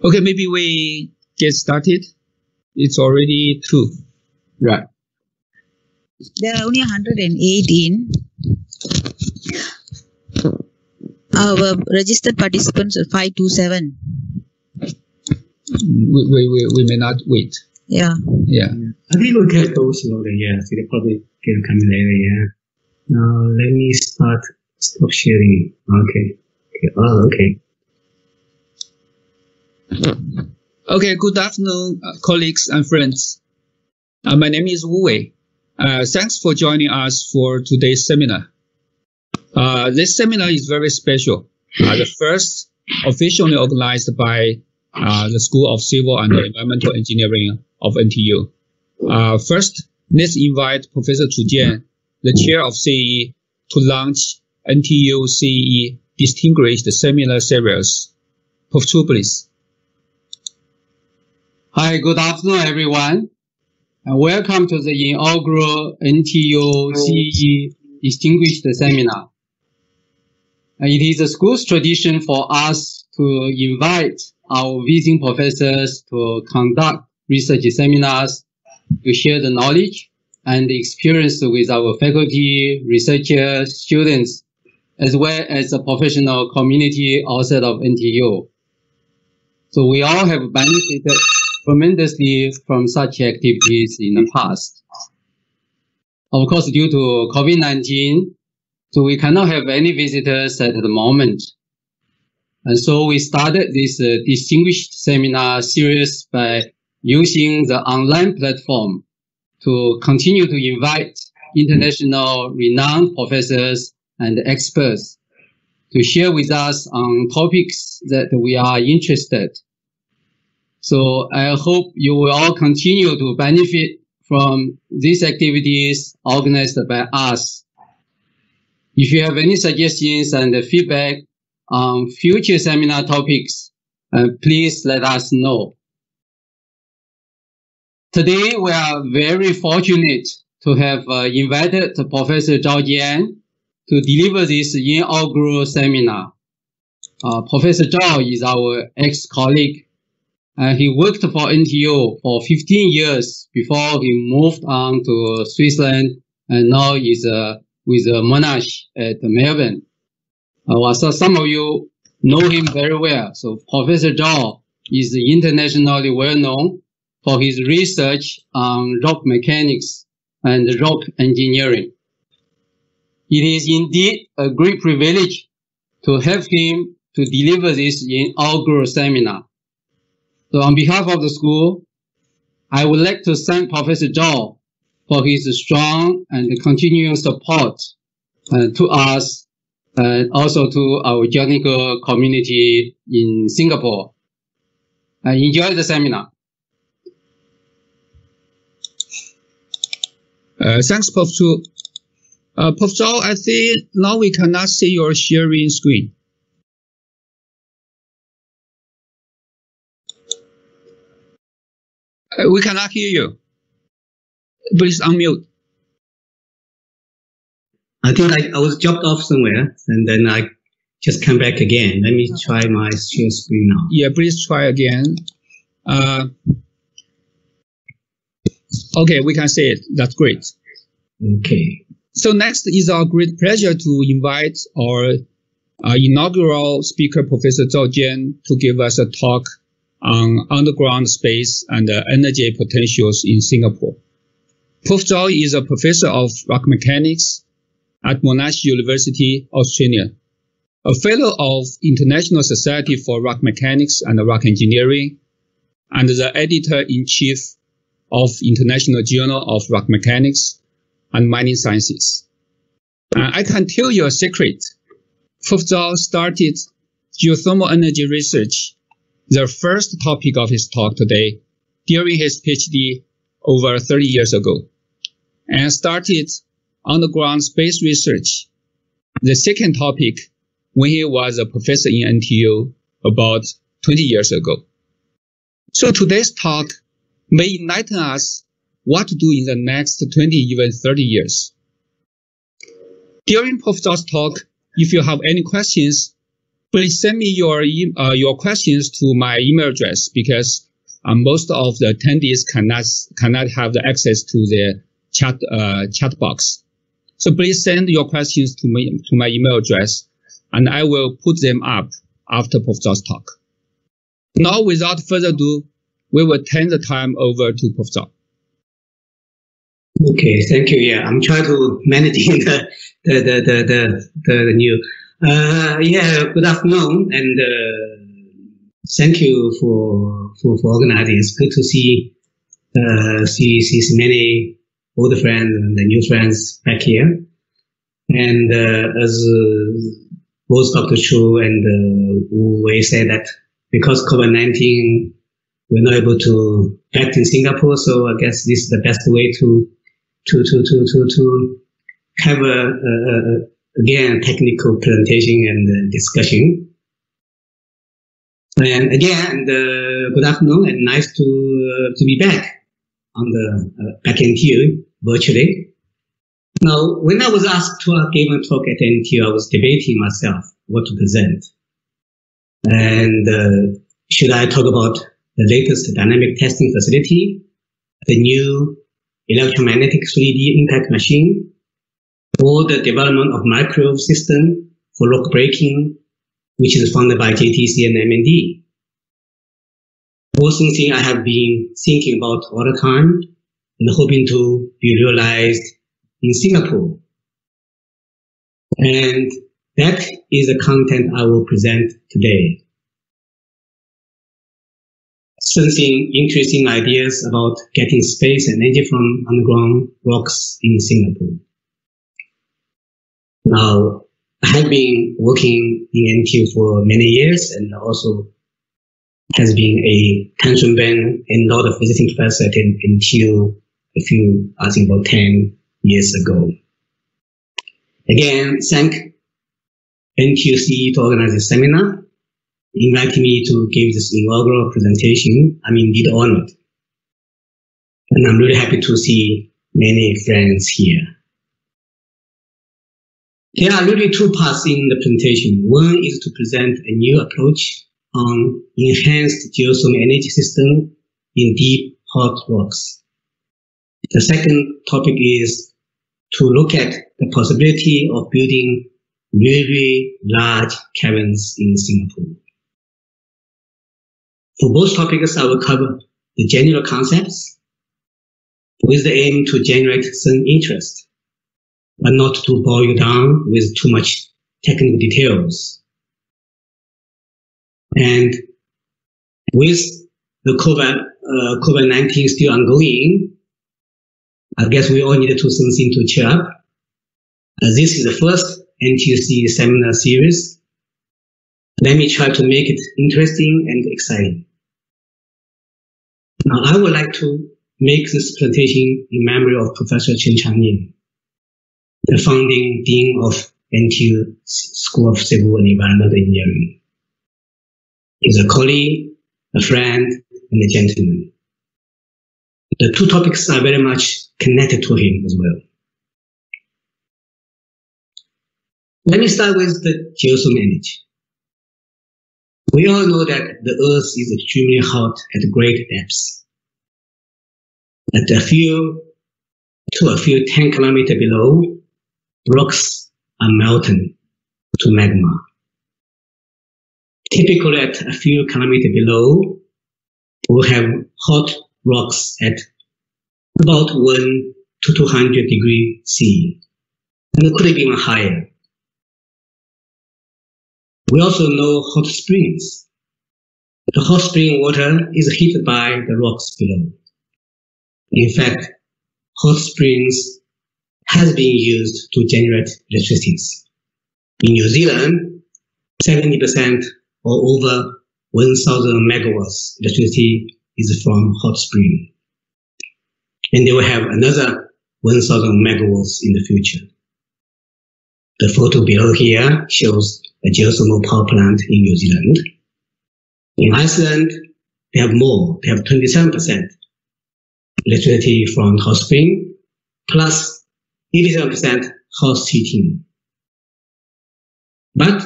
Okay, maybe we get started. It's already 2. Right. There are only 108 in. Our registered participants are 527. We may not wait. Yeah. Yeah. I think we can go slowly, yeah. So they probably can come later, yeah. Now let me stop sharing. Okay. Oh, okay. Okay, good afternoon, colleagues and friends. My name is Wu Wei. Thanks for joining us for today's seminar. This seminar is very special. The first officially organized by the School of Civil and Environmental Engineering of NTU. First, let's invite Professor Jian, the chair of CEE, to launch NTU CEE Distinguished Seminar Series. Prof. Chu, please. Hi, good afternoon, everyone. And welcome to the inaugural NTU CEE Distinguished Seminar. It is the school's tradition for us to invite our visiting professors to conduct research seminars to share the knowledge and the experience with our faculty, researchers, students, as well as the professional community outside of NTU. So we all have benefited tremendously from such activities in the past. Of course, due to COVID-19, so we cannot have any visitors at the moment. And so we started this distinguished seminar series by using the online platform to continue to invite international renowned professors and experts to share with us on topics that we are interested. So I hope you will all continue to benefit from these activities organized by us. If you have any suggestions and feedback on future seminar topics, please let us know. Today, we are very fortunate to have invited Professor Zhao Jian to deliver this inaugural seminar. Professor Zhao is our ex-colleague. He worked for NTU for 15 years before he moved on to Switzerland and now is with Monash at Melbourne. So some of you know him very well. So Professor Zhao is internationally well known for his research on rock mechanics and rock engineering. It is indeed a great privilege to have him to deliver this inaugural seminar. So on behalf of the school, I would like to thank Professor Zhao for his strong and continuing support to us and also to our geotechnical community in Singapore. Enjoy the seminar. Thanks, Prof. Chu. Prof. Zhao, I think now we cannot see your sharing screen. We cannot hear you. Please unmute. I think I was dropped off somewhere, and then I just come back again. Let me try my share screen now. Yeah, please try again. Okay, we can see it. That's great. Okay. So next is our great pleasure to invite our inaugural speaker, Professor Zhao Jian, to give us a talk on underground space and energy potentials in Singapore. Prof. Zhao is a professor of rock mechanics at Monash University, Australia, a fellow of International Society for Rock Mechanics and Rock Engineering, and the editor-in-chief of International Journal of Rock Mechanics and Mining Sciences. I can tell you a secret. Prof. Zhao started geothermal energy research, the first topic of his talk today, during his PhD over 30 years ago, and started underground space research, the second topic, when he was a professor in NTU about 20 years ago. So today's talk may enlighten us what to do in the next 20, even 30 years. During Prof. Zhao's talk, if you have any questions, Please send me your questions to my email address, because most of the attendees cannot have the access to the chat box. So please send your questions to my email address, and I will put them up after Prof. Zhao's talk. Now, without further ado, we will turn the time over to Prof. Zhao. Okay, thank you. Yeah, I'm trying to manage the new. Good afternoon, and thank you for organizing. It's good to see many old friends and the new friends back here. And as both Dr. Chu and Wu Wei said, that because COVID-19, we're not able to act in Singapore, so I guess this is the best way to have again technical presentation and discussion. And again, good afternoon, and nice to be back on the back in NTU virtually. Now, when I was asked to give a talk at NTU, I was debating myself what to present. And should I talk about the latest dynamic testing facility, the new electromagnetic 3D impact machine, or the development of microwave system for rock breaking, which is funded by JTC and MND. Both something I have been thinking about all the time and hoping to be realized in Singapore. And that is the content I will present today. Something interesting ideas about getting space and energy from underground rocks in Singapore. Now, I have been working in NTU for many years, and also has been a pension band and a lot of visiting professor at NTU I think about 10 years ago. Again, thank NTUC to organize this seminar, inviting me to give this inaugural presentation. I'm indeed honored. And I'm really happy to see many friends here. There are really two parts in the presentation. One is to present a new approach on enhanced geothermal energy system in deep, hot rocks. The second topic is to look at the possibility of building really large caverns in Singapore. For both topics, I will cover the general concepts with the aim to generate some interest, but not to bore you down with too much technical details. And with the COVID-19 still ongoing, I guess we all needed to do something to cheer up. This is the first NTUC seminar series. Let me try to make it interesting and exciting. Now, I would like to make this presentation in memory of Professor Chen Changyin, the founding dean of NTU School of Civil and Environmental Engineering. He's a colleague, a friend, and a gentleman. The two topics are very much connected to him as well. Let me start with the geothermal energy. We all know that the Earth is extremely hot at great depths. At a few 10 kilometers below, rocks are melting to magma. Typically at a few kilometers below, we'll have hot rocks at about 1 to 200 degrees C, and it could be even higher. We also know hot springs. The hot spring water is heated by the rocks below. In fact, hot springs has been used to generate electricity. In New Zealand, 70% or over 1,000 megawatts electricity is from hot spring. And they will have another 1,000 megawatts in the future. The photo below here shows a geothermal power plant in New Zealand. In Iceland, they have more. They have 27% electricity from hot spring, plus 87% house heating. But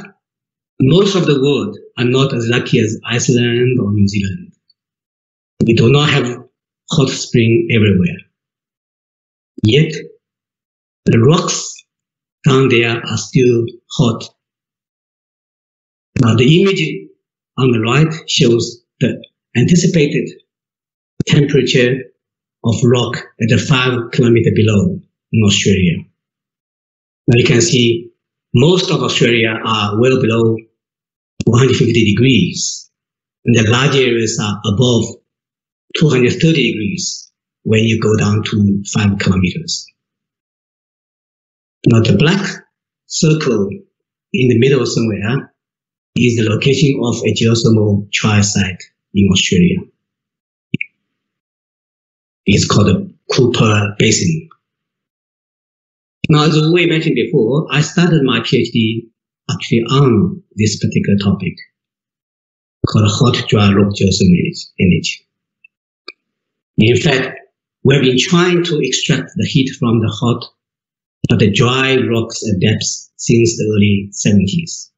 Most of the world are not as lucky as Iceland or New Zealand. We do not have hot spring everywhere. Yet, the rocks down there are still hot. Now, the image on the right shows the anticipated temperature of rock at the 5 kilometers below in Australia. Now you can see most of Australia are well below 150 degrees, and the large areas are above 230 degrees when you go down to 5 kilometers. Now the black circle in the middle somewhere is the location of a geothermal trial site in Australia. It's called the Cooper Basin. Now, as we mentioned before, I started my PhD actually on this particular topic called hot dry rock geothermal energy. In fact, we've been trying to extract the heat from the hot but the dry rocks at depths since the early 70s.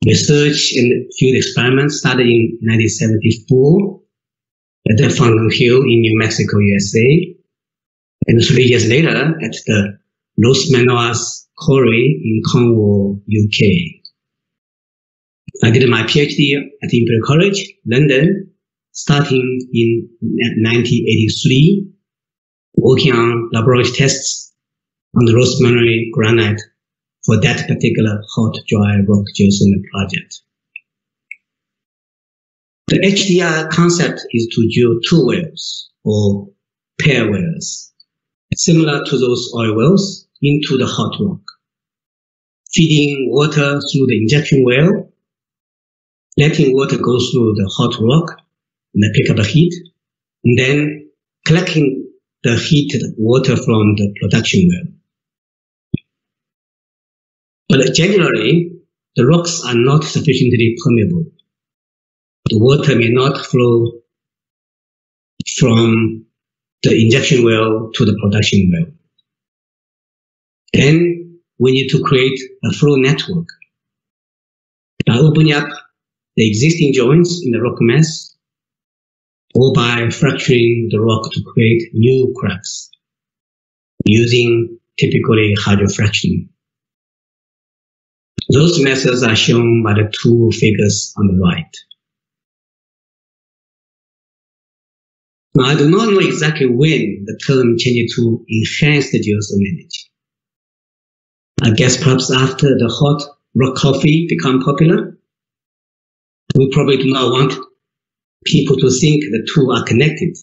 Research and field experiments started in 1974 at the Fountain Hill in New Mexico, USA, and 3 years later at the Los Manoas Quarry in Cornwall, UK. I did my PhD at Imperial College, London, starting in 1983, working on laboratory tests on the Rosemary granite for that particular hot dry rock geothermal project. The HDR concept is to drill 2 wells or pair wells, similar to those oil wells, into the hot rock, feeding water through the injection well, letting water go through the hot rock and pick up the heat, and then collecting the heated water from the production well. But generally, the rocks are not sufficiently permeable. The water may not flow from the injection well to the production well. Then we need to create a flow network by opening up the existing joints in the rock mass or by fracturing the rock to create new cracks using typically hydrofracturing. Those methods are shown by the 2 figures on the right. Now, I do not know exactly when the term changed to enhanced geothermal energy. I guess perhaps after the hot rock coffee became popular. We probably do not want people to think the 2 are connected.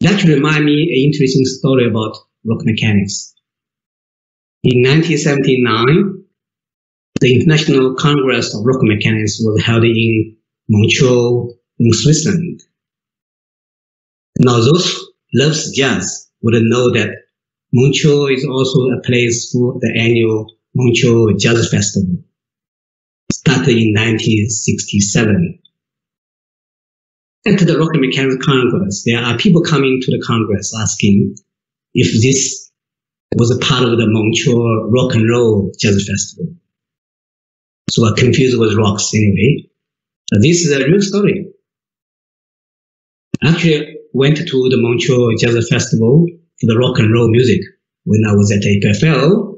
That reminds me an interesting story about rock mechanics. In 1979, the International Congress of Rock Mechanics was held in Monash in Switzerland. Now those who love jazz would know that Monash is also a place for the annual Monash Jazz Festival, started in 1967. At the Rock Mechanics Congress, there are people coming to the Congress asking if this was a part of the Monash Rock and Roll Jazz Festival. So I'm confused with rocks anyway. This is a real story. I actually went to the Monash Jazz Festival for the rock and roll music when I was at APFL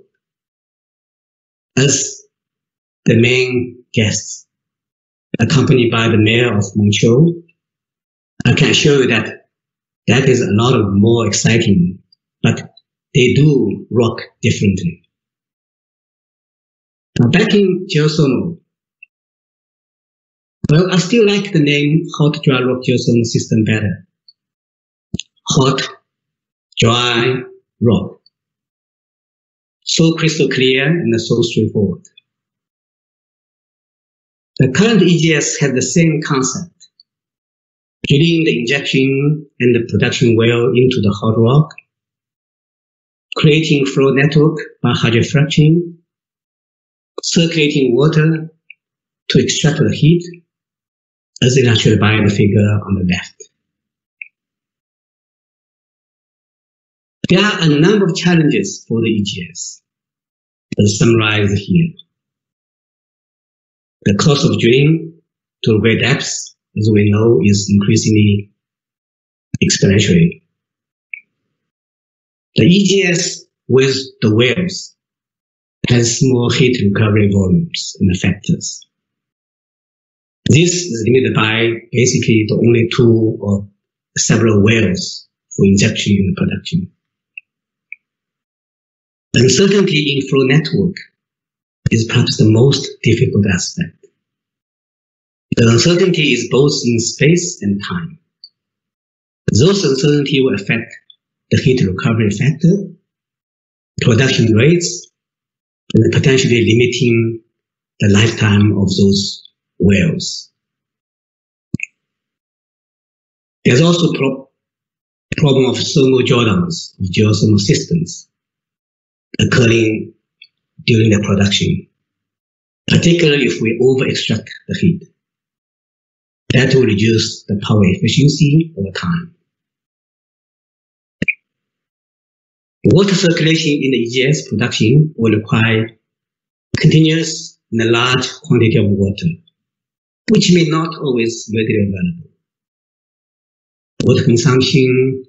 as the main guest, accompanied by the mayor of Monash. I can show you that that is a lot more exciting, but they do rock differently. Now back in geothermal, well, I still like the name hot dry rock geothermal system better. Hot, dry rock. So crystal clear and so straightforward. The current EGS has the same concept, drilling the injection and the production well into the hot rock, creating flow network by hydrofracturing, circulating water to extract the heat, as illustrated by the figure on the left. There are a number of challenges for the EGS. as summarized here. The cost of drilling to great depths, as we know, is increasingly exponential. The EGS with the wells has small heat recovery volumes and factors. This is limited by basically the only two or several wells for injection in the production. Uncertainty in flow network is perhaps the most difficult aspect. The uncertainty is both in space and time. Those uncertainty will affect the heat recovery factor, production rates, and potentially limiting the lifetime of those wells. There's also a problem of thermal drawdowns of geothermal systems occurring during the production, particularly if we over-extract the heat. That will reduce the power efficiency over time. Water circulation in the EGS production will require continuous and a large quantity of water, which may not always be readily available. Water consumption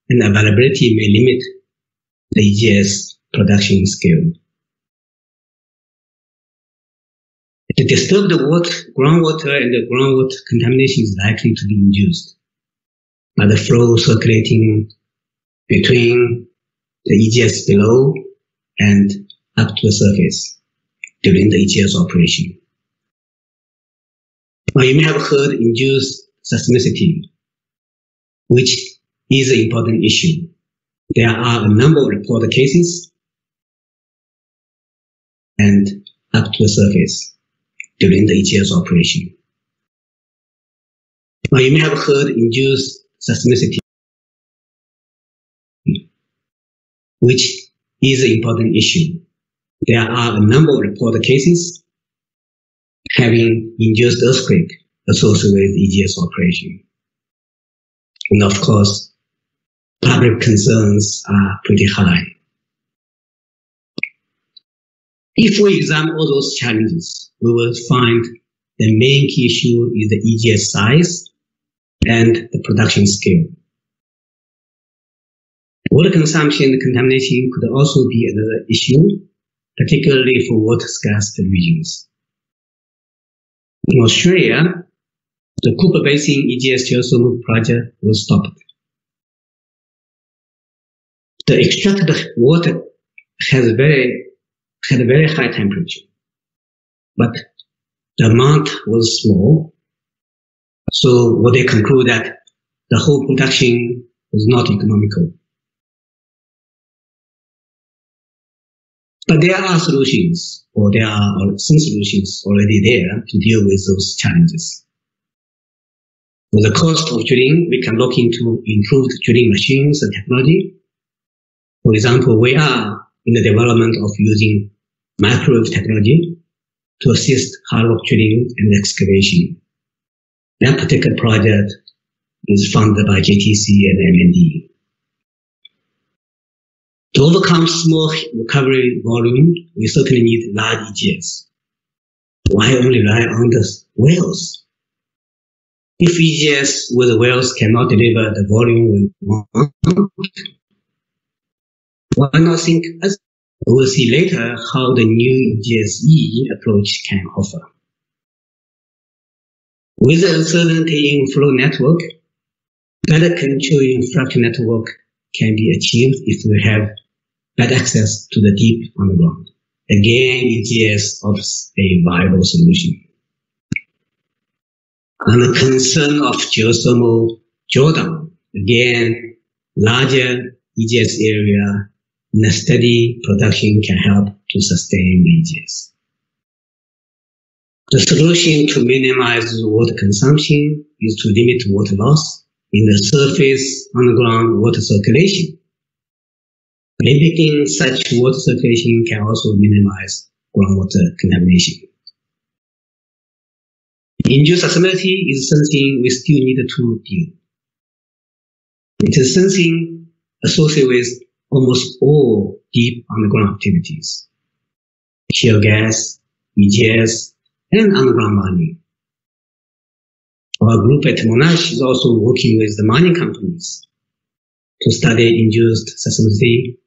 and availability may limit the EGS production scale. The disturbed groundwater and the groundwater contamination is likely to be induced by the flow circulating between the EGS below and up to the surface during the EGS operation. Now, you may have heard induced seismicity, which is an important issue. There are a number of reported cases and up to the surface during the EGS operation. Now, you may have heard induced seismicity, which is an important issue. There are a number of reported cases having induced earthquake associated with EGS operation. And of course, public concerns are pretty high. If we examine all those challenges, we will find the main key issue is the EGS size and the production scale. Water consumption and contamination could also be another issue, particularly for water-scarce regions. In Australia, the Cooper Basin EGS geothermal project was stopped. The extracted water had a very high temperature, but the amount was small. So what they conclude that the whole production was not economical. But there are solutions, or there are some solutions already there to deal with those challenges. For the cost of drilling, we can look into improved drilling machines and technology. For example, we are in the development of using microwave technology to assist hard rock drilling and excavation. That particular project is funded by JTC and MND. To overcome small recovery volume, we certainly need large EGS. Why only rely on the wells? If EGS with the wells cannot deliver the volume we want, why not think as we will see later how the new EGSE approach can offer. With the uncertainty in flow network, better control infrastructure network can be achieved if we have better access to the deep underground. Again, EGS offers a viable solution. On the concern of geothermal drawdown, again, larger EGS area and a steady production can help to sustain the EGS. The solution to minimize water consumption is to limit water loss in the surface underground water circulation. Limiting such water circulation can also minimize groundwater contamination. Induced seismicity is something we still need to deal. It is something associated with almost all deep underground activities. shale gas, EGS, and underground mining. Our group at Monash is also working with the mining companies to study induced seismicity,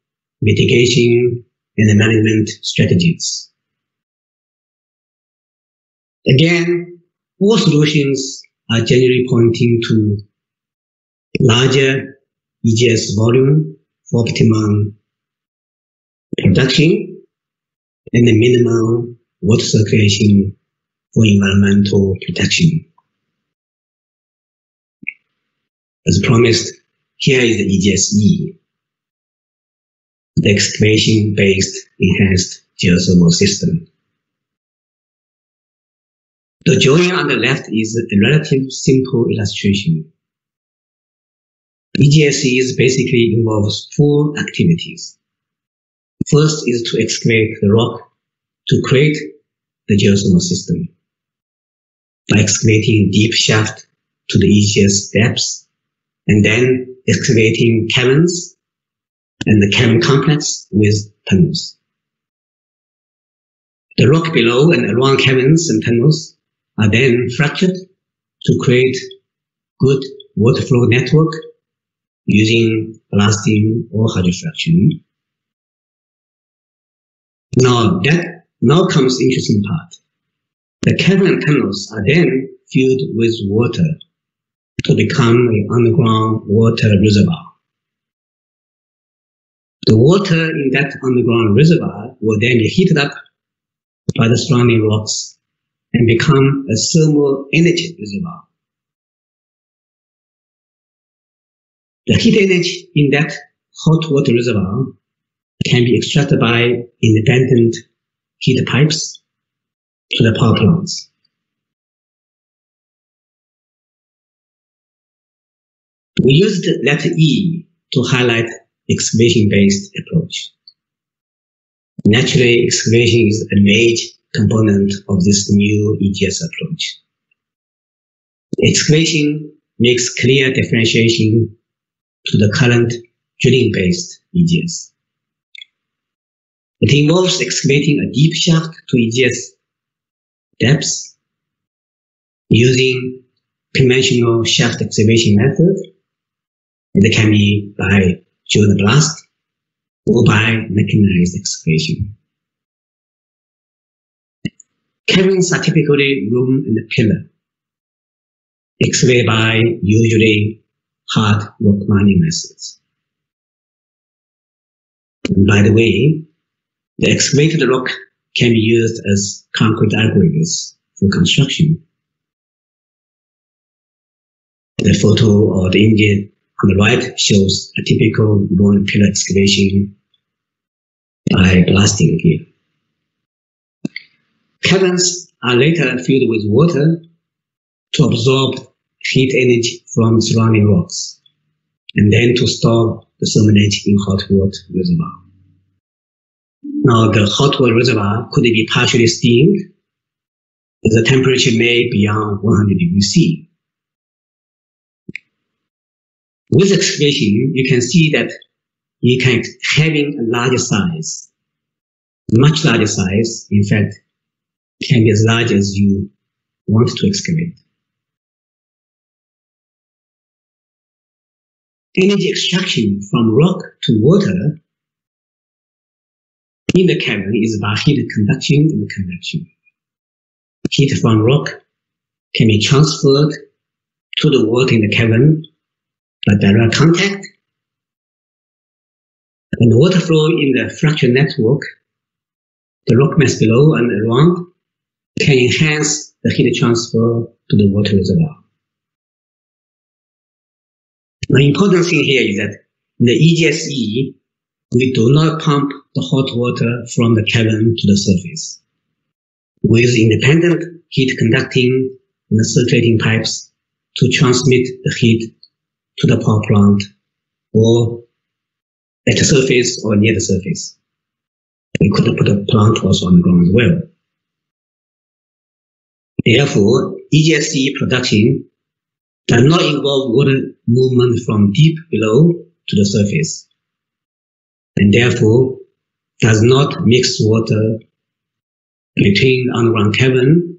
mitigation, and management strategies. Again, all solutions are generally pointing to larger EGS volume for optimum production and the minimum water circulation for environmental protection. As promised, here is the EGS-E, the excavation-based enhanced geothermal system. The drawing on the left is a relatively simple illustration. EGS-E basically involves 4 activities. First is to excavate the rock to create the geothermal system by excavating deep shaft to the EGS depths, and then excavating caverns and the cavern complex with tunnels. The rock below and around caverns and tunnels are then fractured to create good water flow network using blasting or hydrofraction. Now comes the interesting part. The cavern and tunnels are then filled with water to become an underground water reservoir. The water in that underground reservoir will then be heated up by the surrounding rocks and become a thermal energy reservoir. The heat energy in that hot water reservoir can be extracted by independent heat pipes to the power plants. We used letter E to highlight excavation-based approach. Naturally, excavation is a major component of this new EGS approach. Excavation makes clear differentiation to the current drilling-based EGS. It involves excavating a deep shaft to EGS depths using conventional shaft excavation method. It can be by geoblast or by mechanized excavation. Caverns are typically room and pillar, excavated by usually hard rock mining methods. And by the way, the excavated rock can be used as concrete aggregates for construction. The photo or the image on the right shows a typical round pillar excavation by blasting here. Caverns are later filled with water to absorb heat energy from surrounding rocks and then to store the thermal energy in hot water reservoir. Now, the hot water reservoir could be partially steamed as the temperature may be beyond 100 degrees C. With excavation, you can see that you can having a larger size, much larger size, in fact, can be as large as you want to excavate. Energy extraction from rock to water in the cavern is by heat conduction and convection. Heat from rock can be transferred to the water in the cavern by direct contact, and the water flow in the fracture network, the rock mass below and around, can enhance the heat transfer to the water reservoir. The important thing here is that in the EGS-E, we do not pump the hot water from the cavern to the surface. With independent heat conducting and circulating pipes to transmit the heat to the power plant or at the surface or near the surface. We could put a plant also on the ground as well. Therefore, EGS-E production does not involve water movement from deep below to the surface, and therefore does not mix water between the underground cavern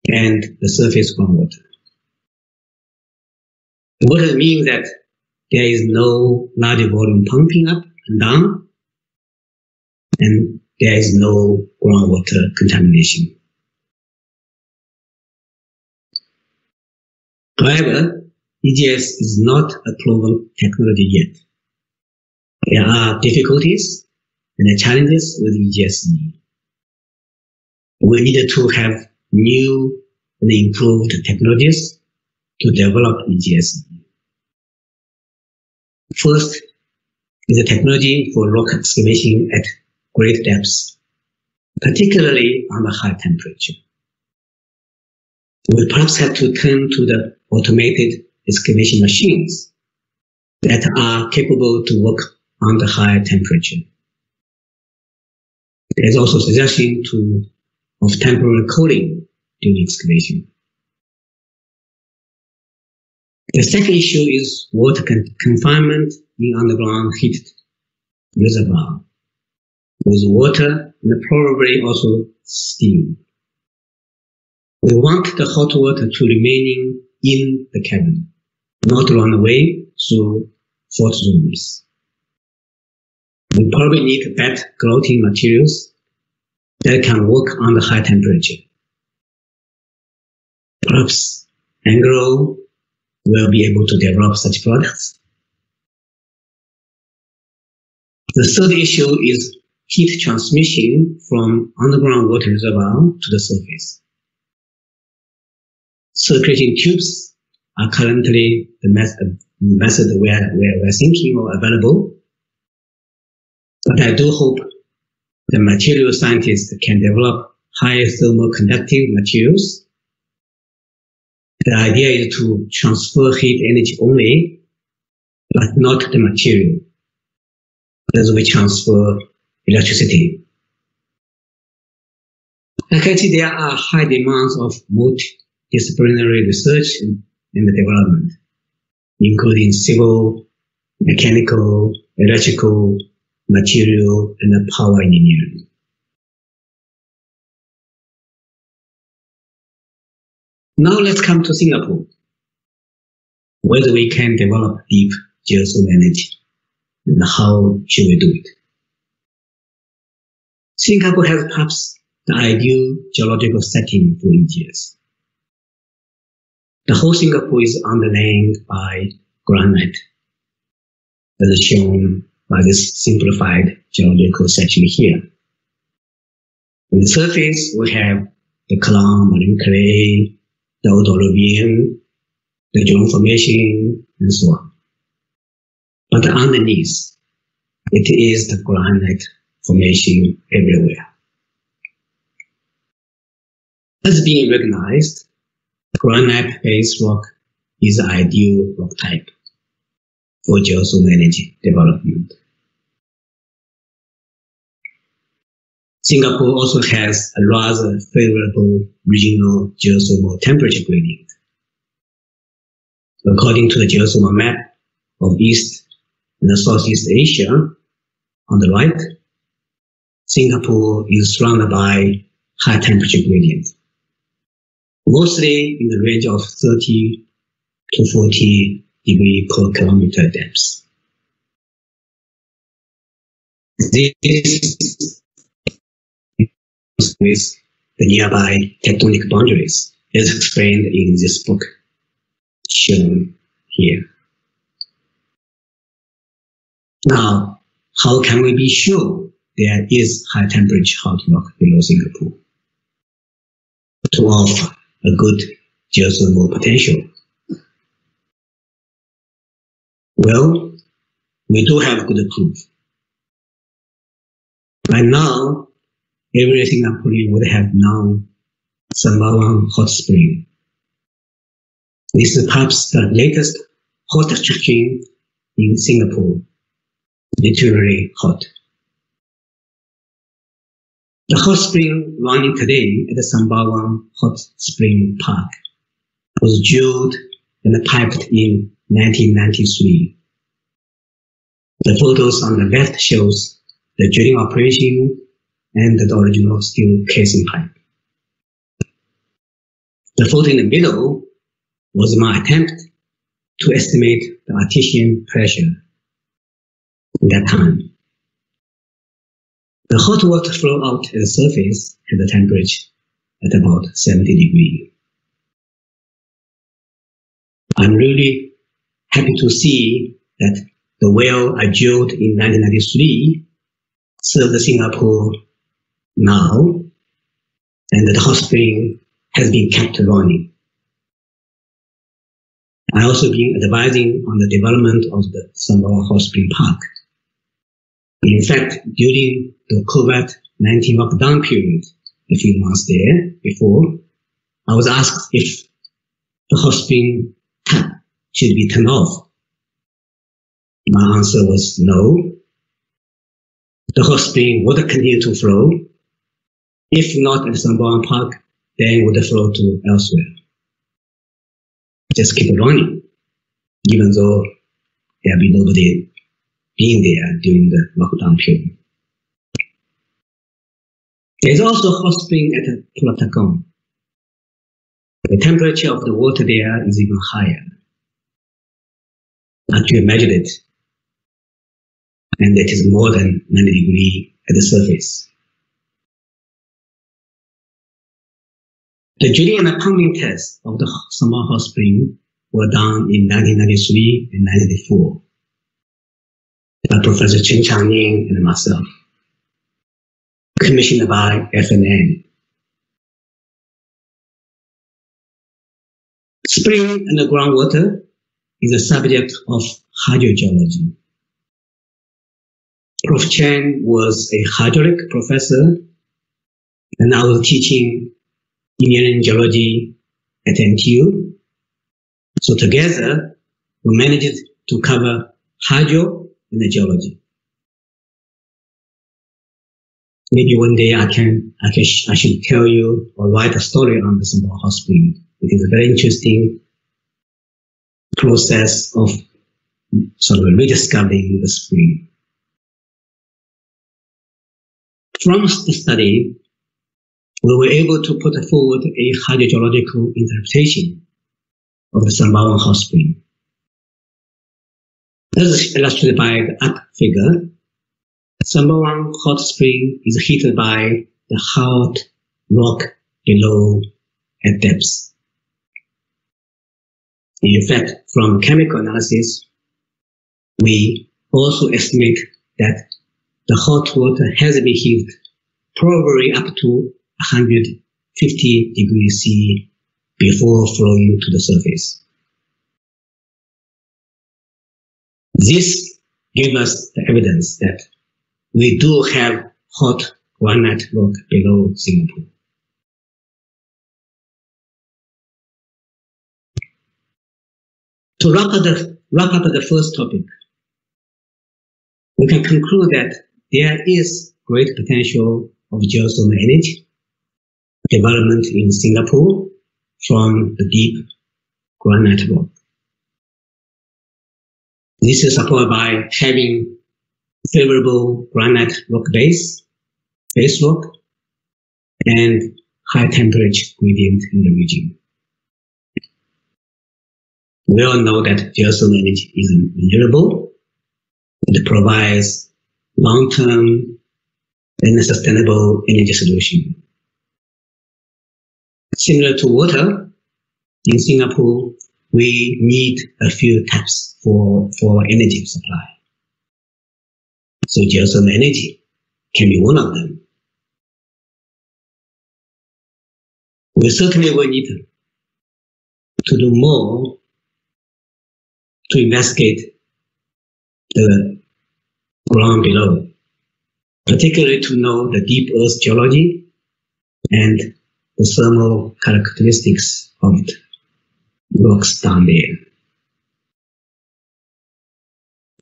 and the surface groundwater. What it means that there is no large volume pumping up and down, and there is no groundwater contamination. However, EGS is not a proven technology yet. There are difficulties and challenges with EGS. We need to have new and improved technologies to develop EGS. First is the technology for rock excavation at great depths, particularly under high temperature. We perhaps have to turn to the automated excavation machines that are capable to work under high temperature. There is also suggestion of temporary cooling during excavation. The second issue is water confinement in underground heated reservoir with water and probably also steam. We want the hot water to remain in the cavern, not run away through fault zones. We probably need bed grouting materials that can work under high temperature. Perhaps Anglo will be able to develop such products. The third issue is heat transmission from underground water reservoir to the surface. Circulating tubes are currently the method we're thinking of available. But I do hope the material scientists can develop high thermal conductive materials. The idea is to transfer heat energy only, but not the material, as we transfer electricity. I can see there are high demands of multidisciplinary research and development, including civil, mechanical, electrical, material, and power engineering. Now let's come to Singapore, whether we can develop deep geothermal energy, and how should we do it. Singapore has perhaps the ideal geological setting for EGS. The whole Singapore is underlain by granite, as shown by this simplified geological section here. On the surface, we have the Klang marine clay, the Odorubian, the Zhao formation, and so on. But underneath, it is the granite formation everywhere. As being recognized, granite-based rock is the ideal rock type for geothermal energy development. Singapore also has a rather favorable regional geothermal temperature gradient. According to the geothermal map of East and Southeast Asia, on the right, Singapore is surrounded by high temperature gradient, mostly in the range of 30 to 40 degree per kilometer depth. This with the nearby tectonic boundaries, as explained in this book shown here. Now, how can we be sure there is high temperature hot rock below Singapore to offer a good geothermal potential? Well, we do have good proof. By now, every Singaporean would have known Sembawang hot spring. This is perhaps the latest hot attraction in Singapore, literally hot. The hot spring running today at the Sembawang Hot Spring Park was drilled and piped in 1993. The photos on the left shows the drilling operation and the original steel casing pipe. The photo in the middle was my attempt to estimate the artesian pressure in that time. The hot water flow out at the surface had a temperature at about 70 degrees. I'm really happy to see that the well I drilled in 1993 serves Singapore now, and the hot spring has been kept running. I also been advising on the development of the Sembawang Hot Spring Park. In fact, during the COVID-19 lockdown period, a few months there before, I was asked if the hot spring tap should be turned off. My answer was no. The hot spring would continue to flow. If not at Sembawang Park, then would flow to elsewhere. Just keep running, even though there will be nobody being there during the lockdown period. There is also a hot spring at Pembuatan. The temperature of the water there is even higher. Actually measured it, and it is more than 90 degrees at the surface. The drilling and pumping tests of the Sembawang hot spring were done in 1993 and 1994 by Professor Chen Changning and myself, commissioned by FNN. Spring and groundwater is a subject of hydrogeology. Prof. Chen was a hydraulic professor, and I was teaching engineering geology at NTU. So together, we managed to cover hydro and geology. Maybe one day I should tell you or write a story on the Sembawang hot spring. It is a very interesting process of sort of rediscovering the spring. From the study, we were able to put forward a hydrogeological interpretation of the Sembawang hot spring. As illustrated by the up figure, Sembawang hot spring is heated by the hot rock below at depths. In fact, from chemical analysis, we also estimate that the hot water has been heated probably up to 150 degrees C before flowing to the surface. This gives us the evidence that we do have hot granite rock below Singapore. To wrap up the first topic, we can conclude that there is great potential of geothermal energy development in Singapore from the deep granite rock. This is supported by having favorable granite rock base rock, and high temperature gradient in the region. We all know that geothermal energy is renewable. It provides long-term and sustainable energy solution. Similar to water, in Singapore, we need a few taps for energy supply. So geothermal energy can be one of them. We certainly will need to do more to investigate the ground below, particularly to know the deep earth geology and the thermal characteristics of the rocks down there.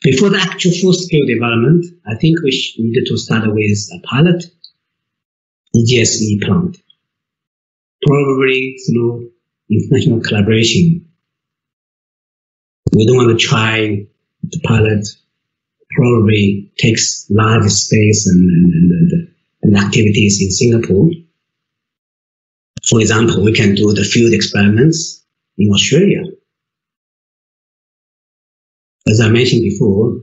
Before the actual full-scale development, I think we needed to start with a pilot EGS plant, probably through international collaboration. We don't want to try the pilot, probably takes large space and and activities in Singapore. For example, we can do the field experiments in Australia. As I mentioned before,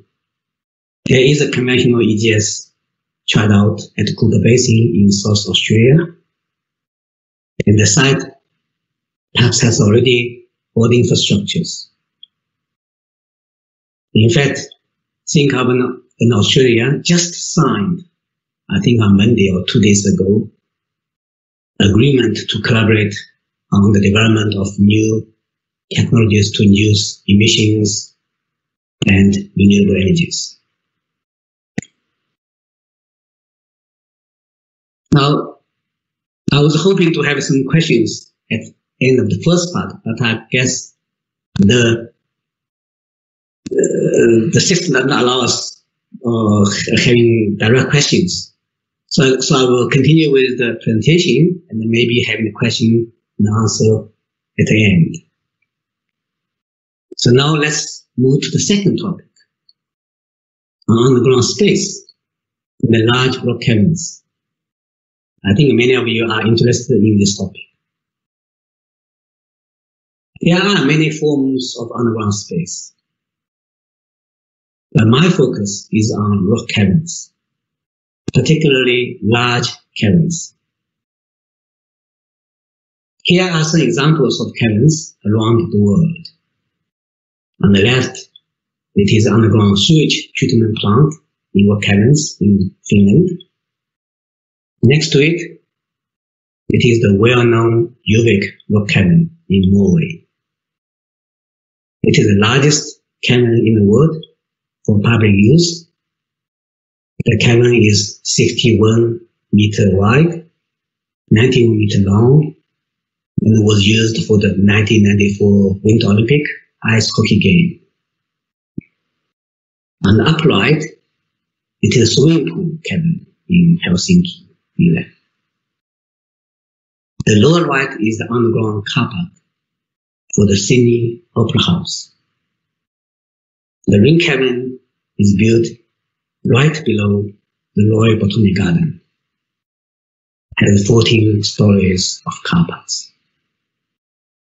there is a conventional EGS tried out at Cooper Basin in South Australia, and the site perhaps has already all the infrastructures. In fact, Singapore and Australia just signed, I think on Monday or 2 days ago, agreement to collaborate on the development of new technologies to reduce emissions and renewable energies. Now, I was hoping to have some questions at the end of the first part, but I guess the system doesn't allow us having direct questions. So I will continue with the presentation and then maybe having a question and answer at the end. So now let's move to the second topic, on underground space in the large rock caverns. I think many of you are interested in this topic. There are many forms of underground space, but my focus is on rock caverns, particularly large caverns. Here are some examples of caverns around the world. On the left, it is underground sewage treatment plant in rock caverns in Finland. Next to it, it is the well-known Gjøvik rock cavern in Norway. It is the largest cavern in the world for public use. The cavern is 61 meters wide, 91 meters long, and was used for the 1994 Winter Olympic ice hockey game. On the upper right, it is a swimming pool cavern in Helsinki, Finland. The lower right is the underground car park for the Sydney Opera House. The ring cavern is built right below the Royal Botanic Garden. It has 14 stories of car parks.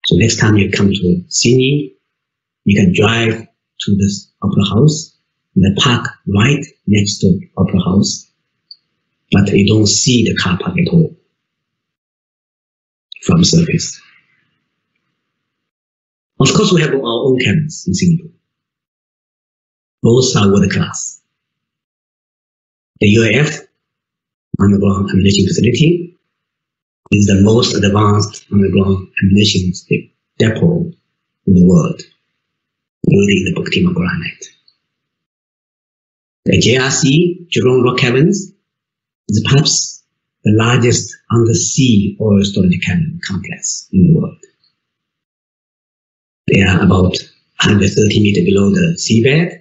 So next time you come to Sydney, you can drive to this Opera House and park right next to the Opera House, but you don't see the car park at all from surface. Of course, we have our own caverns in Singapore. Both are world class. The UAF underground ammunition facility is the most advanced underground ammunition depot in the world, building the Bukit Timah granite. The JRC, Jurong Rock Caverns, is perhaps the largest undersea oil storage cavern complex in the world. They are about 130 meters below the seabed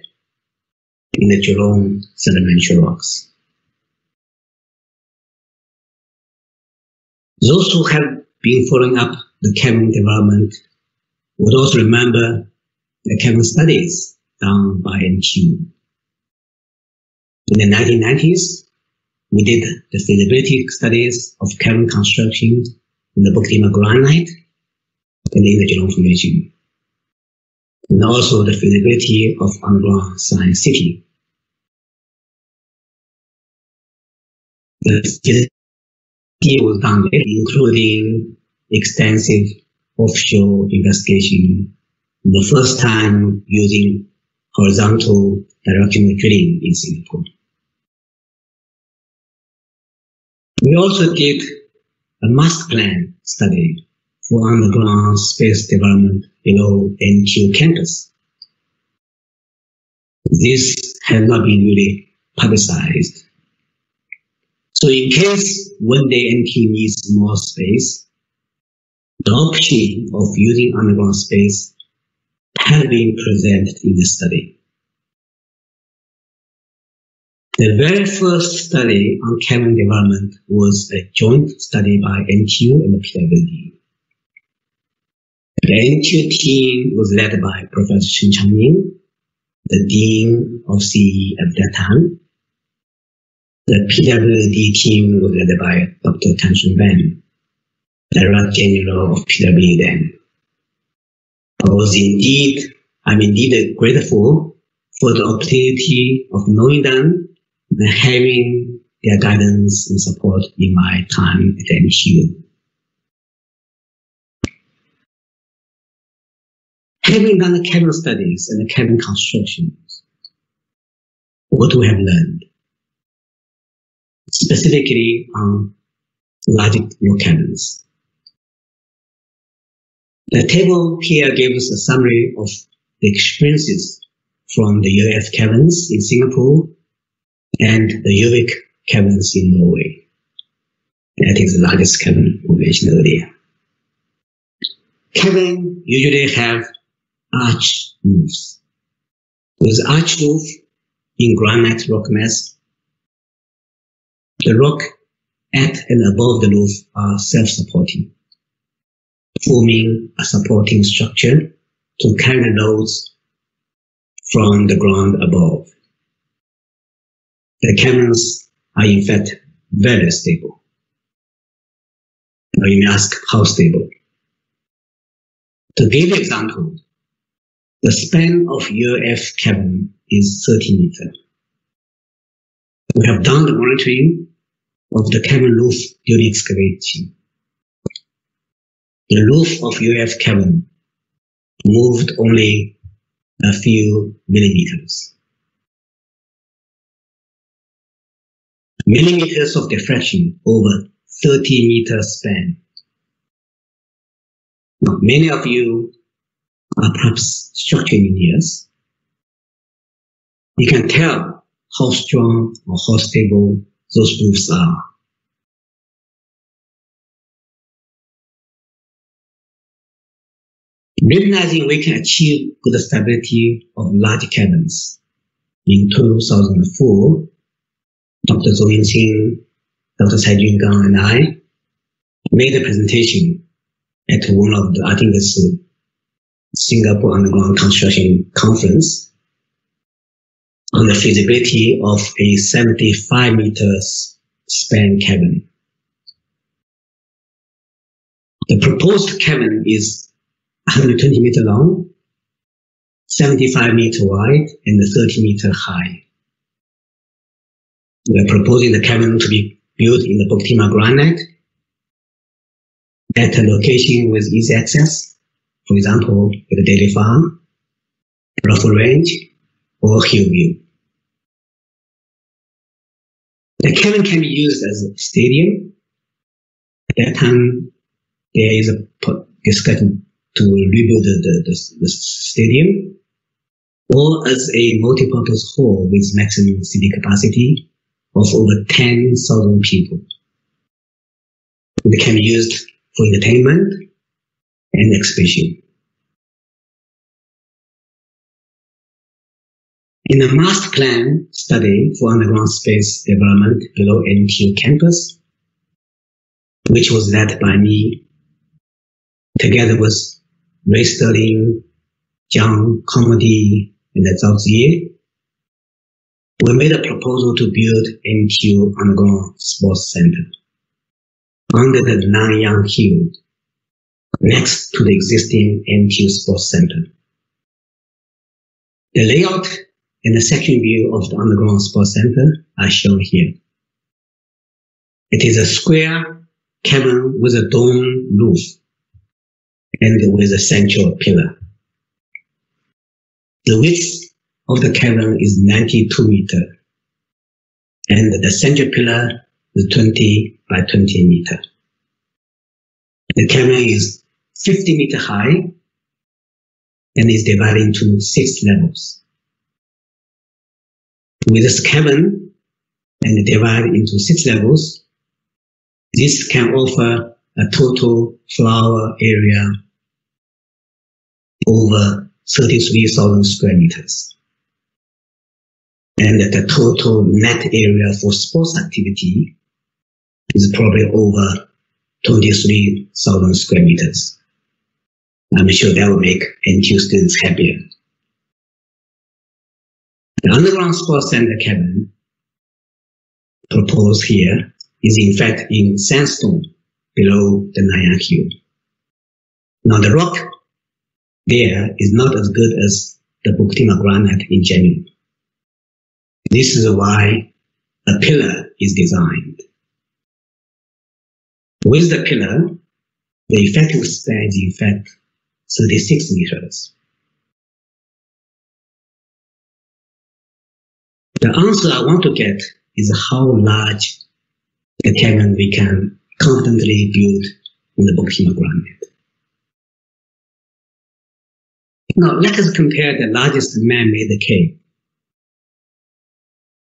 in the Jurong sedimentary rocks. Those who have been following up the cavern development would also remember the cavern studies done by NTU. In the 1990s, we did the feasibility studies of cavern construction in the Bukit Timah granite and in the Geelong Formation, and also the feasibility of underground science city. The feasibility was done including extensive offshore investigation, the first time using horizontal directional drilling in Singapore. We also did a master plan study for underground space development below NTU campus. This has not been really publicized. So in case one day NTU needs more space, the option of using underground space has been presented in the study. The very first study on cavern development was a joint study by NTU and the PWD. The NTU team was led by Professor Chen Changming, the Dean of CE at that time, The PWD team was led by Dr. Tan Shun Ben, Director General of PWD then. I'm indeed grateful for the opportunity of knowing them and having their guidance and support in my time at NTU. Having done the cabin studies and the cabin constructions, what do we have learned? Specifically on large log cabins. The table here gives a summary of the experiences from the UF cabins in Singapore and the UVic cabins in Norway. That is the largest cabin we mentioned earlier. Cabins usually have arch roofs. With arch roof in granite rock mass, the rock at and above the roof are self-supporting, forming a supporting structure to carry the loads from the ground above. The cabins are in fact very stable. Now you may ask, how stable? To give an example, the span of UF cabin is 30 meters. We have done the monitoring of the cabin roof during excavation. The roof of UF cabin moved only a few millimeters. Millimeters of diffraction over 30 meter span. Now, many of you are perhaps structural engineers. You can tell how strong or how stable those roofs are. Recognizing we can achieve good stability of large cabins, in 2004, Dr. Zhou Yingqing, Dr. Cai Jungang, and I made a presentation at one of the, I think it's Singapore Underground Construction Conference on the feasibility of a 75 meters span cabin. The proposed cabin is 120 meter long, 75 meter wide, and 30 meter high. We are proposing the cabin to be built in the Bukit Timah granite at a location with easy access, for example, at the Dairy Farm, Ruffle Range, or Hillview. The cabin can be used as a stadium. At that time, there is a discussion to rebuild the stadium, or as a multi-purpose hall with maximum seating capacity of over 10,000 people. It can be used for entertainment and exhibition. In a master plan study for underground space development below NTU campus, which was led by me, together with Ray Sterling, Jian, Comedy, and Zhao, we made a proposal to build NTU Underground Sports Center under the Nanyang Hill, next to the existing NTU Sports Center. The layout and the section view of the Underground Sports Center are shown here. It is a square cabin with a dome roof and with a central pillar. The width of the cabin is 92 meters, and the central pillar is 20 by 20 meters. The cabin is 50 meters high and is divided into 6 levels. With this cabin and divided into 6 levels, this can offer a total floor area over 33,000 square meters. And the total net area for sports activity is probably over 23,000 square meters. I'm sure that will make NTU students happier. The underground sports center cabin proposed here is in fact in sandstone below the Nanyang Hill. Now the rock there is not as good as the Bukit granite in general. This is why a pillar is designed. With the pillar, the effective span is in fact 36 meters. The answer I want to get is how large the cavern we can confidently build in the Bukit granite. Now let us compare the largest man-made cave,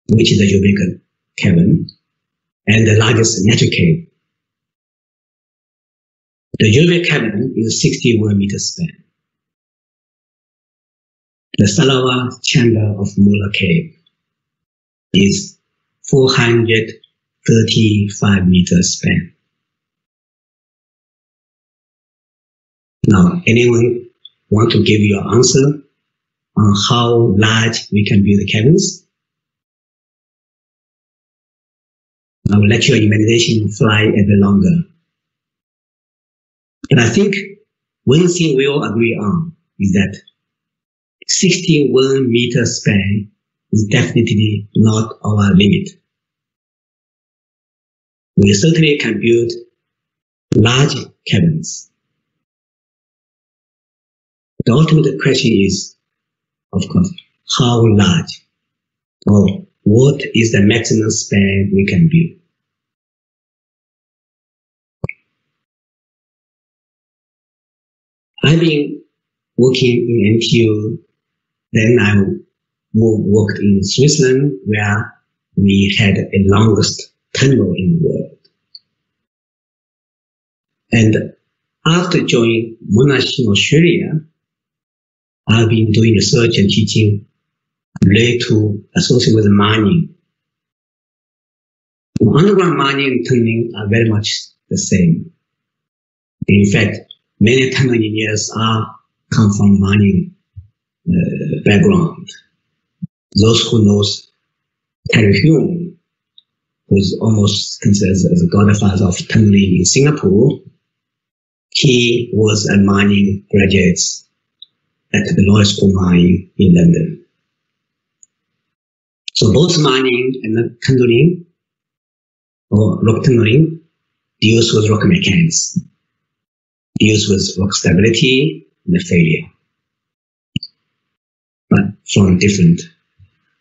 which is the Geotechnical cavern, and the largest natural cave. The Geotechnical cavern is 61 meters span. The Salawa chamber of Mola cave is 435 meters span. Now, anyone want to give you an answer on how large we can build the caverns? I will let your imagination fly a bit longer. And I think one thing we all agree on is that 61 meter span is definitely not our limit. We certainly can build large caverns. The ultimate question is, of course, how large, or what is the maximum span we can build? I've been working in NTU, then I worked in Switzerland, where we had the longest tunnel in the world. And after joining Monash in Australia, I've been doing research and teaching related to associated with mining. Underground mining and tunneling are very much the same. In fact, many tunnel engineers come from mining background. Those who knows Terry Hume, who's almost considered as a godfather of tunneling in Singapore, he was a mining graduate at the Royal School Mine in London. So both mining and tunneling, or rock tunneling, deals with rock mechanics, deals with rock stability and failure, but from different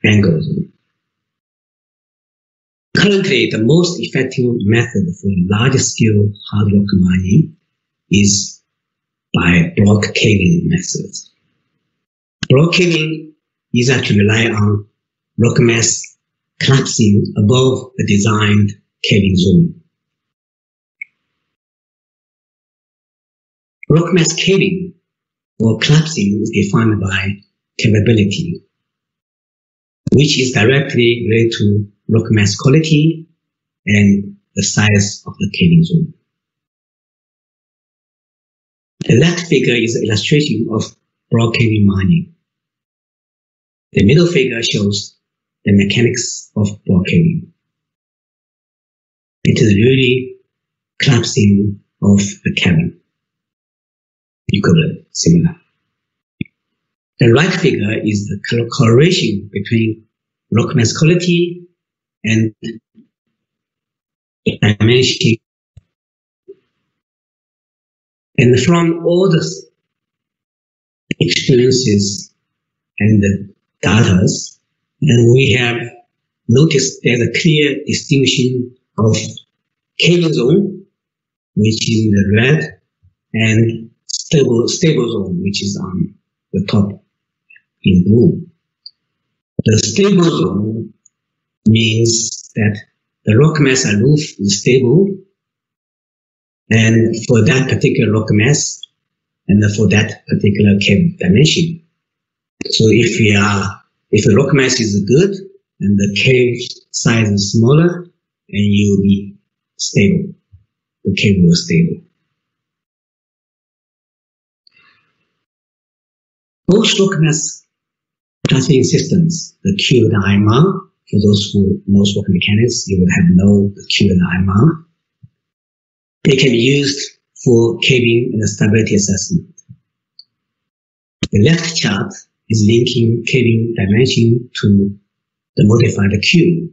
angles. Currently, the most effective method for large-scale hard rock mining is by block caving methods. Block caving is actually rely on rock mass collapsing above the designed caving zone. Rock mass caving or collapsing is defined by capability, which is directly related to rock mass quality and the size of the caving zone. The left figure is an illustration of block caving mining. The middle figure shows the mechanics of block caving. It is really collapsing of the cavern. Equivalent, similar. The right figure is the correlation between rock mass quality and dimension. And from all the experiences and the data, and we have noticed there's a clear distinction of caving zone, which is in the red, and stable zone, which is on the top in blue. The stable zone means that the rock mass roof is stable, and for that particular rock mass, and for that particular cave dimension. So if the rock mass is good and the cave size is smaller, and you will be stable. The cave will be stable. Both rock mass classification systems, the Q and IMR, for those who know rock mechanics, you would have known the Q and the IMR. They can be used for caving and stability assessment. The left chart is linking caving dimension to the modified Q,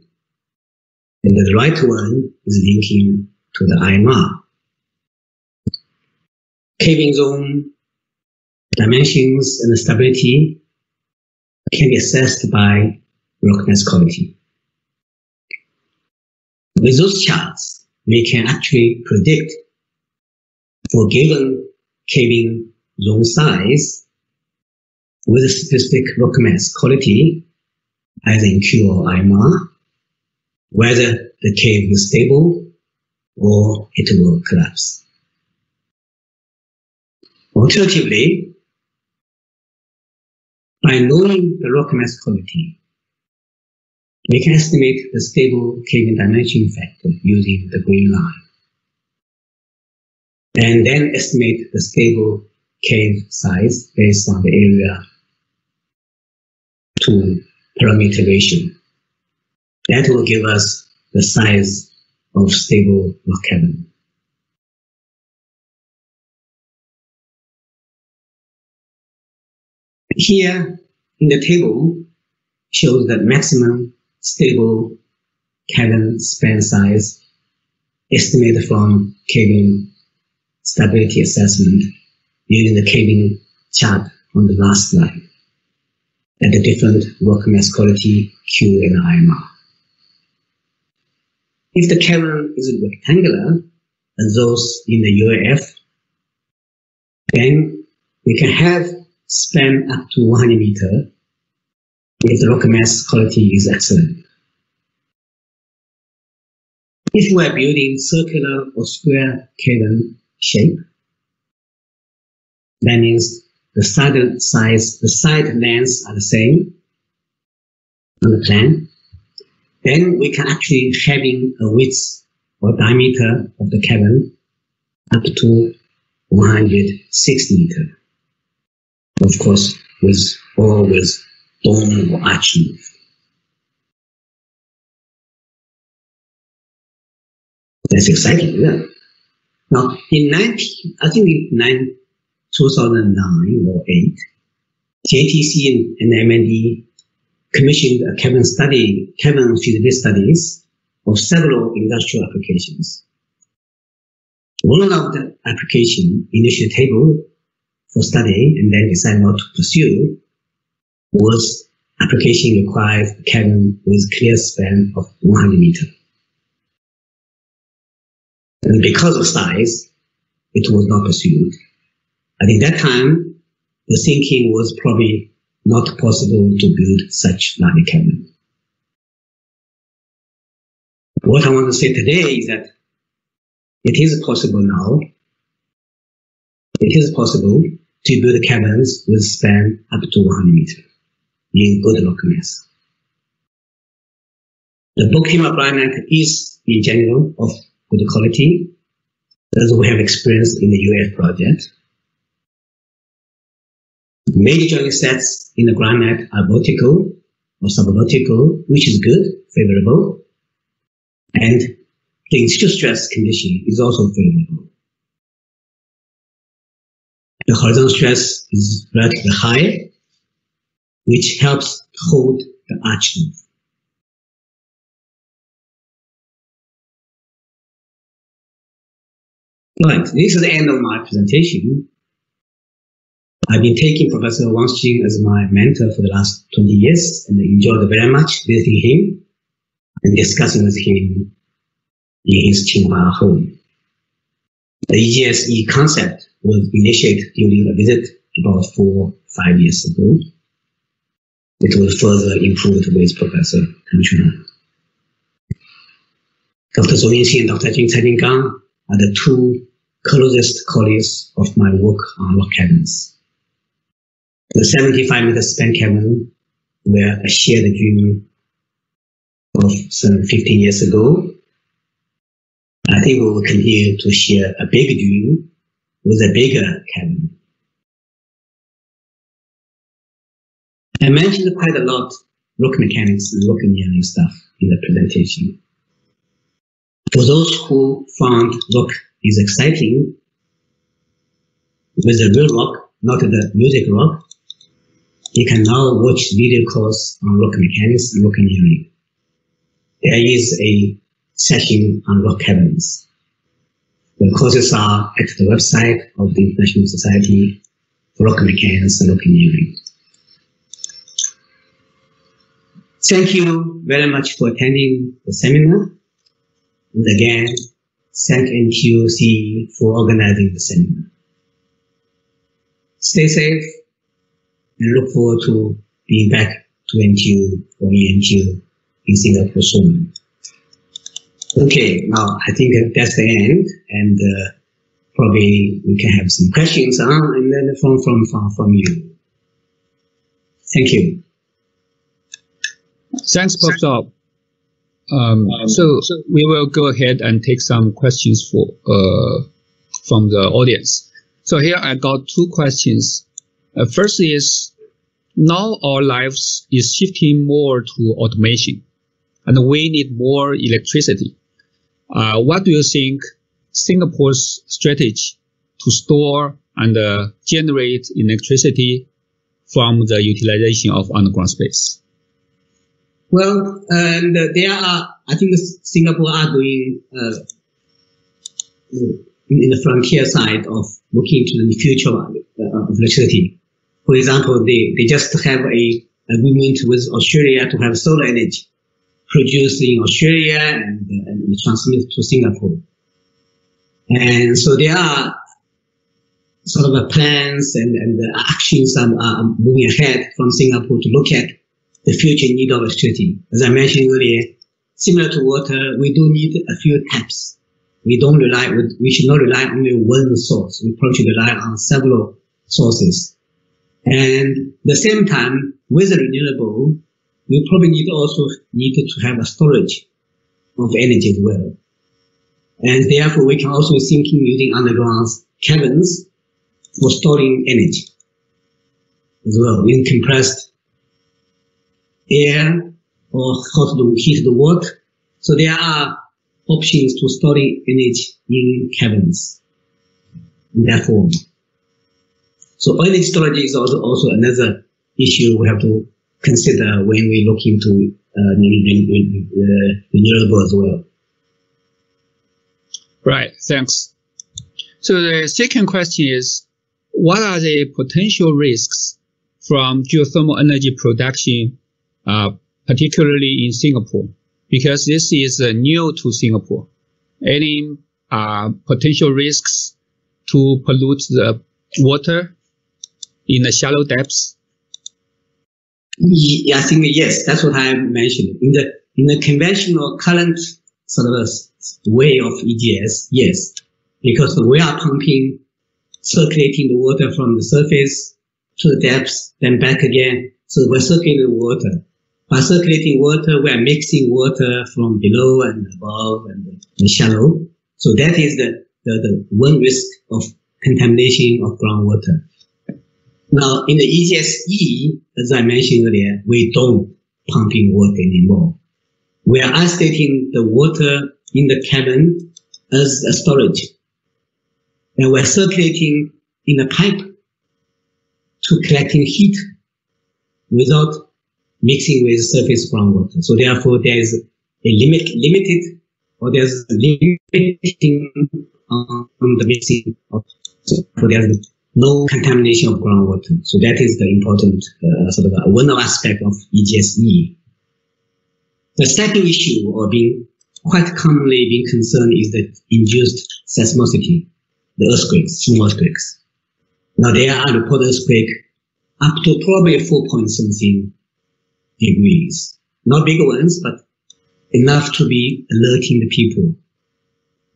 and the right one is linking to the IMR. Caving zone dimensions and stability can be assessed by rock mass quality. With those charts, we can actually predict for given caving zone size with a specific rock mass quality, either in Q or IMR, whether the cave is stable or it will collapse. Alternatively, by knowing the rock mass quality, we can estimate the stable caving dimension factor using the green line, and then estimate the stable cave size based on the area to parameter ratio. That will give us the size of stable rock cavern. Here in the table shows the maximum stable cavern span size estimated from caving stability assessment using the caving chart on the last slide at the different rock mass quality Q and IMR. If the cavern is rectangular, as those in the UAF, then we can have span up to 100 meters if the rock mass quality is excellent. If we are building circular or square cavern shape, that means the side size, the side lengths are the same on the plan, then we can actually having a width or diameter of the cavern up to 160 meters. Of course, with dome or arch roof. That's exciting, yeah. Now, in 2009 or 8, JTC and MND commissioned a cavern feasibility studies of several industrial applications. One of the application initially tabled for study and then decided not to pursue was application required a cavern with clear span of 100 meters. And because of size, it was not pursued. And in that time, the thinking was probably not possible to build such large cavern. What I want to say today is that it is possible now. It is possible to build caverns with span up to 100 meters in good rock mass. The Bukima granite is, in general, of good quality, as we have experienced in the UF project. Major joint sets in the granite are vertical or subvertical, which is good, favorable, and the in-situ stress condition is also favorable. The horizontal stress is relatively high, which helps hold the arch roof. Right, this is the end of my presentation. I've been taking Professor Wang Xing as my mentor for the last 20 years and enjoyed very much visiting him and discussing with him in his Tsinghua home. The EGS concept was initiated during a visit about 4-5 years ago. It was further improved with Professor Tan Chuan. Dr. Zhou Yinxin and Dr. Cai Jingang are the two closest colleagues of my work on rock caverns. The 75-meter span cavern were a shared dream of some 15 years ago. I think we will continue to share a big dream with a bigger cavern. I mentioned quite a lot rock mechanics and rock engineering stuff in the presentation. For those who found rock is exciting, with the real rock, not the music rock, you can now watch video course on rock mechanics and rock engineering. There is a session on rock caverns. The courses are at the website of the International Society for Rock Mechanics and Rock Engineering. Thank you very much for attending the seminar. And again, thank NTUC for organizing the seminar. Stay safe and look forward to being back to NTU or ENTU in Singapore soon. Okay, now I think that's the end, and probably we can have some questions and then from you. Thank you. Thanks, Prof. Zhao. So we will go ahead and take some questions from the audience. So here I got two questions. First is, now our lives is shifting more to automation, and we need more electricity. What do you think Singapore's strategy to store and generate electricity from the utilization of underground space? Well, there are, I think Singapore are doing in the frontier side of looking to the future of electricity. For example, they just have a agreement with Australia to have solar energy produced in Australia and transmitted to Singapore. And so there are sort of plans and actions are moving ahead from Singapore to look at the future need of electricity. As I mentioned earlier, similar to water, we do need a few taps. We should not rely only on one source. We probably should rely on several sources. And at the same time, with the renewable, we probably need to have a storage of energy as well. And therefore, we can also think in using underground caverns for storing energy as well, in compressed air or how to heat the water. So there are options to storing energy in caverns in that form. So energy storage is also another issue we have to consider when we look into renewable as well. Right, thanks. So the second question is, what are the potential risks from geothermal energy production, particularly in Singapore? Because this is new to Singapore. Any potential risks to pollute the water in the shallow depths? Yeah, I think yes, that's what I mentioned. In the conventional current sort of way of EGS, yes, because we are pumping, circulating the water from the surface to the depths, then back again. So we're circulating the water. By circulating water, we are mixing water from below and above and shallow. So that is the one risk of contamination of groundwater. Now, in the EGS-E, as I mentioned earlier, we don't pumping water anymore. We are isolating the water in the cavern as a storage. And we're circulating in a pipe to collecting heat without mixing with surface groundwater. So therefore, there is a limiting on the mixing of, so there's no contamination of groundwater. So that is the important sort of one aspect of EGS-E. The second issue, or being quite commonly being concerned, is the induced seismicity, the earthquakes, small earthquakes. Now there are reported earthquakes up to probably 4-point-something degrees. Not big ones, but enough to be alerting the people.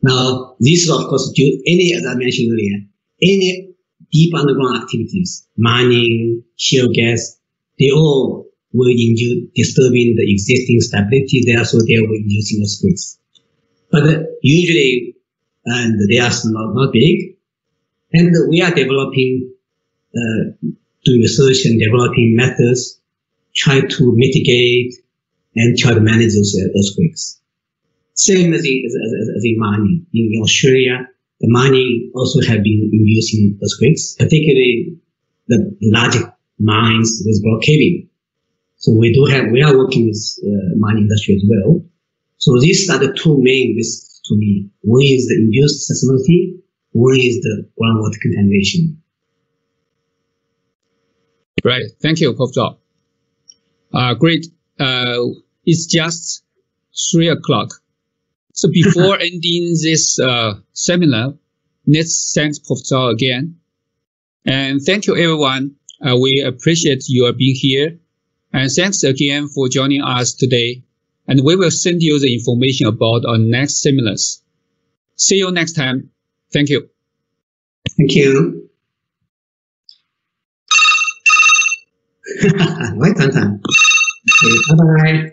Now, this is of course due as I mentioned earlier, any deep underground activities, mining, shale gas, they all will induce disturbing the existing stability there, so they will induce earthquakes. But usually, and they are not big, and we are developing, doing research and developing methods try to mitigate and try to manage those earthquakes. Same as in mining. In Australia, the mining also have been inducing earthquakes, particularly the large mines with block caving. So we are working with mining industry as well. So these are the two main risks to me. One is the induced seismicity, one is the groundwater contamination. Right. Thank you, Prof. Zhao. Great. It's just 3 o'clock. So before ending this seminar, let's thank Prof. Zhao again. And thank you, everyone. We appreciate your being here. And thanks again for joining us today. And we will send you the information about our next seminars. See you next time. Thank you. Thank you. Bye, Tantan. Okay, bye-bye.